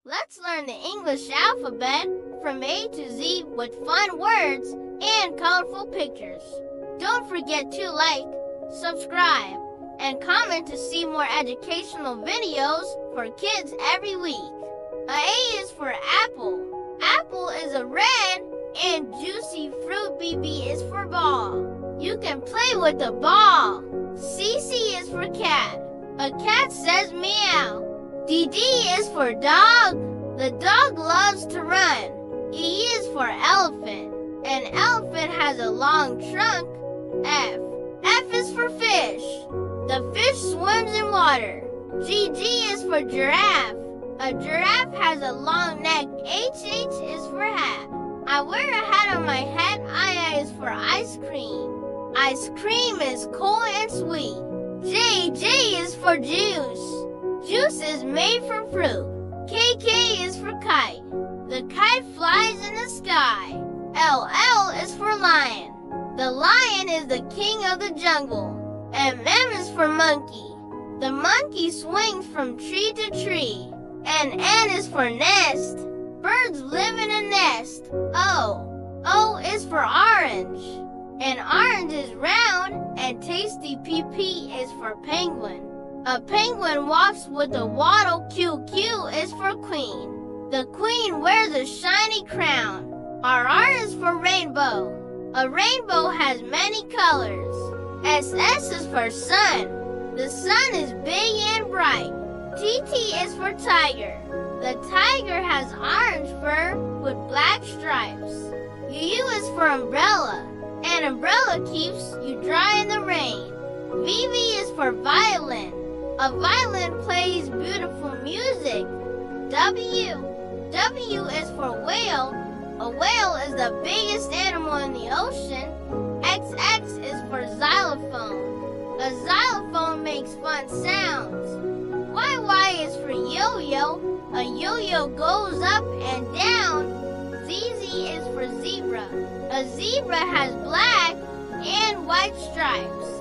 Let's learn the English alphabet from A to Z with fun words and colorful pictures. Don't forget to like, subscribe, and comment to see more educational videos for kids every week. A is for apple. Apple is a red and juicy fruit. BB is for ball. You can play with the ball. CC is for cat. A cat says meow. DD is for dog. The dog loves to run. E is for elephant. An elephant has a long trunk. F. F is for fish. The fish swims in water. GG is for giraffe. A giraffe has a long neck. HH is for hat. I wear a hat on my head. II is for ice cream. Ice cream is cool and sweet. J is for juice. Juice is made from fruit. KK is for kite. The kite flies in the sky. LL is for lion. The lion is the king of the jungle. MM is for monkey. The monkey swings from tree to tree. And N is for nest. Birds live in a nest. O is for orange. An orange is round and tasty. PP is for penguin. A penguin walks with a waddle. QQ is for queen. The queen wears a shiny crown. RR is for rainbow. A rainbow has many colors. SS is for sun. The sun is big and bright. TT is for tiger. The tiger has orange fur with black stripes. UU is for umbrella. An umbrella keeps you dry in the rain. VV is for violin. A violin plays beautiful music. W is for whale. A whale is the biggest animal in the ocean. XX is for xylophone. A xylophone makes fun sounds. YY is for yo-yo. A yo-yo goes up and down. ZZ is for zebra. A zebra has black and white stripes.